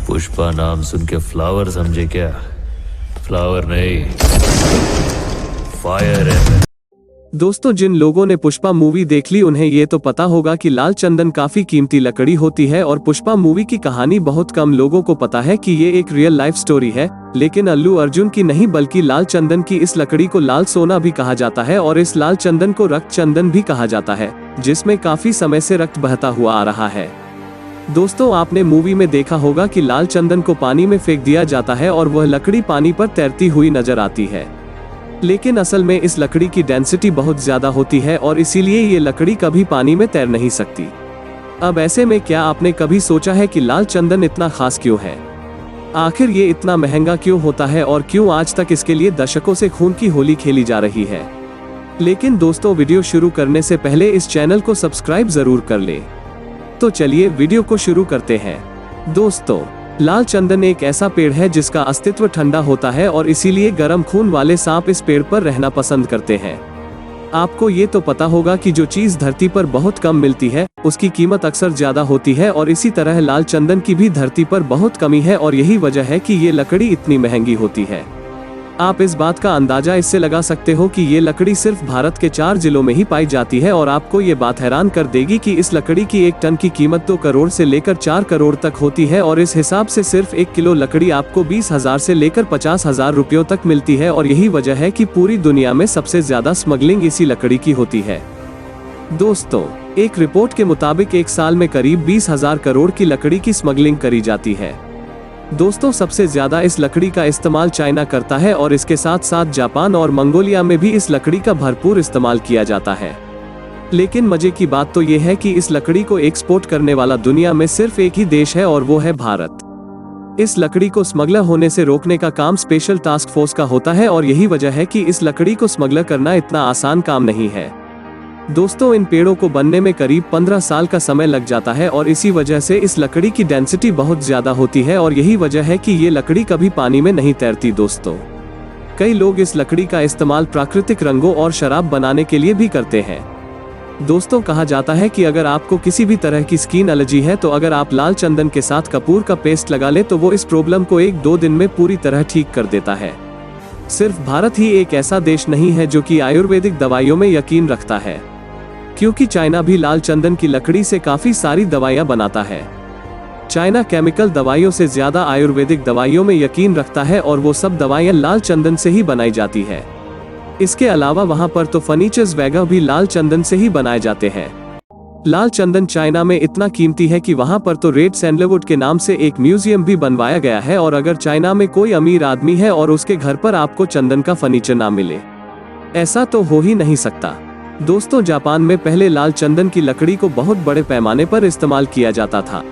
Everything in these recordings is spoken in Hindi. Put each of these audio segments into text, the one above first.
पुष्पा नाम सुन के फ्लावर समझे क्या? फ्लावर नहीं, फायर है। दोस्तों, जिन लोगों ने पुष्पा मूवी देख ली उन्हें ये तो पता होगा कि लाल चंदन काफी कीमती लकड़ी होती है और पुष्पा मूवी की कहानी बहुत कम लोगों को पता है कि ये एक रियल लाइफ स्टोरी है। लेकिन अल्लू अर्जुन की नहीं बल्कि लाल चंदन की इस लकड़ी को लाल सोना भी कहा जाता है और इस लाल चंदन को रक्त चंदन भी कहा जाता है, जिसमें काफी समय से रक्त बहता हुआ आ रहा है। दोस्तों, आपने मूवी में देखा होगा कि लाल चंदन को पानी में फेंक दिया जाता है और वह लकड़ी पानी पर तैरती हुई नजर आती है। लेकिन असल में इस लकड़ी की डेंसिटी बहुत ज्यादा होती है और इसीलिए ये लकड़ी कभी पानी में तैर नहीं सकती। अब ऐसे में क्या आपने कभी सोचा है कि लाल चंदन इतना खास क्यों है? आखिर ये इतना महंगा क्यों होता है और क्यों आज तक इसके लिए दशकों से खून की होली खेली जा रही है? लेकिन दोस्तों, वीडियो शुरू करने से पहले इस चैनल को सब्सक्राइब जरूर कर ले। तो चलिए वीडियो को शुरू करते हैं। दोस्तों, लाल चंदन एक ऐसा पेड़ है जिसका अस्तित्व ठंडा होता है और इसीलिए गर्म खून वाले सांप इस पेड़ पर रहना पसंद करते हैं। आपको ये तो पता होगा कि जो चीज धरती पर बहुत कम मिलती है उसकी कीमत अक्सर ज्यादा होती है और इसी तरह लाल चंदन की भी धरती पर बहुत कमी है और यही वजह है कि ये लकड़ी इतनी महंगी होती है। आप इस बात का अंदाजा इससे लगा सकते हो कि ये लकड़ी सिर्फ भारत के 4 जिलों में ही पाई जाती है और आपको ये बात हैरान कर देगी कि इस लकड़ी की 1 टन की कीमत 2 करोड़ से लेकर 4 करोड़ तक होती है और इस हिसाब से सिर्फ 1 किलो लकड़ी आपको 20,000 से लेकर 50,000 रुपयों तक मिलती है और यही वजह है कि पूरी दुनिया में सबसे ज्यादा स्मगलिंग इसी लकड़ी की होती है। दोस्तों, एक रिपोर्ट के मुताबिक एक साल में करीब 20,000 करोड़ की लकड़ी की स्मगलिंग करी जाती है। दोस्तों, सबसे ज्यादा इस लकड़ी का इस्तेमाल चाइना करता है और इसके साथ साथ जापान और मंगोलिया में भी इस लकड़ी का भरपूर इस्तेमाल किया जाता है। लेकिन मजे की बात तो ये है कि इस लकड़ी को एक्सपोर्ट करने वाला दुनिया में सिर्फ एक ही देश है और वो है भारत। इस लकड़ी को स्मगलर होने से रोकने का काम स्पेशल टास्क फोर्स का होता है और यही वजह है कि इस लकड़ी को स्मगलर करना इतना आसान काम नहीं है। दोस्तों, इन पेड़ों को बनने में करीब 15 साल का समय लग जाता है और इसी वजह से इस लकड़ी की डेंसिटी बहुत ज्यादा होती है और यही वजह है कि ये लकड़ी कभी पानी में नहीं तैरती। दोस्तों, कई लोग इस लकड़ी का इस्तेमाल प्राकृतिक रंगों और शराब बनाने के लिए भी करते हैं। दोस्तों, कहा जाता है कि अगर आपको किसी भी तरह की स्किन एलर्जी है तो अगर आप लाल चंदन के साथ कपूर का पेस्ट लगा ले तो वो इस प्रॉब्लम को 1-2 दिन में पूरी तरह ठीक कर देता है। सिर्फ भारत ही एक ऐसा देश नहीं है जो कि आयुर्वेदिक दवाइयों में यकीन रखता है, क्योंकि चाइना भी लाल चंदन की लकड़ी से काफी सारी दवाइयां बनाता है। चाइना केमिकल दवाइयों से ज्यादा आयुर्वेदिक दवाइयों में यकीन रखता है और वो सब दवाइयां लाल चंदन से ही बनाई जाती है। इसके अलावा वहां पर तो फर्नीचर्स वगैरह भी लाल चंदन से ही बनाए जाते हैं। लाल चंदन चाइना में इतना कीमती है कि वहां पर तो रेड सैंडलवुड के नाम से एक म्यूजियम भी बनवाया गया है और अगर चाइना में कोई अमीर आदमी है और उसके घर पर आपको चंदन का फर्नीचर ना मिले, ऐसा तो हो ही नहीं सकता। दोस्तों, जापान में पहले लाल चंदन की लकड़ी को बहुत बड़े पैमाने पर इस्तेमाल किया जाता था।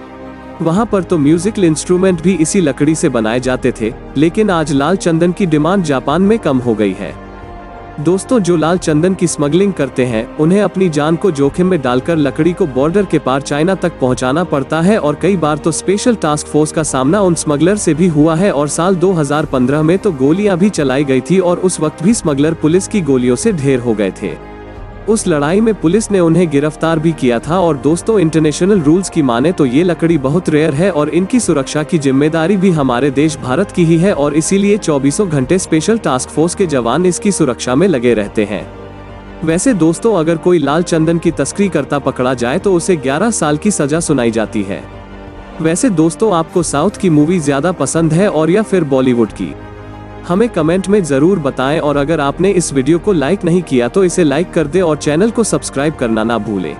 वहां पर तो म्यूजिकल इंस्ट्रूमेंट भी इसी लकड़ी से बनाए जाते थे, लेकिन आज लाल चंदन की डिमांड जापान में कम हो गई है। दोस्तों, जो लाल चंदन की स्मगलिंग करते हैं उन्हें अपनी जान को जोखिम में डालकर लकड़ी को बॉर्डर के पार चाइना तक पहुंचाना पड़ता है और कई बार तो स्पेशल टास्क फोर्स का सामना उन स्मगलर से भी हुआ है और साल 2015 में तो गोलियां भी चलाई गई थी और उस वक्त भी स्मगलर पुलिस की गोलियों से ढेर हो गए थे। उस लड़ाई में पुलिस ने उन्हें गिरफ्तार भी किया था और दोस्तों, इंटरनेशनल रूल्स की माने तो ये लकड़ी बहुत रेयर है और इनकी सुरक्षा की जिम्मेदारी भी हमारे देश भारत की ही है और इसीलिए 24 घंटे स्पेशल टास्क फोर्स के जवान इसकी सुरक्षा में लगे रहते हैं। वैसे दोस्तों, अगर कोई लाल चंदन की तस्करी करता पकड़ा जाए तो उसे 11 साल की सजा सुनाई जाती है। वैसे दोस्तों, आपको साउथ की मूवी ज्यादा पसंद है और या फिर बॉलीवुड की? हमें कमेंट में जरूर बताएं और अगर आपने इस वीडियो को लाइक नहीं किया तो इसे लाइक कर दे और चैनल को सब्सक्राइब करना ना भूलें।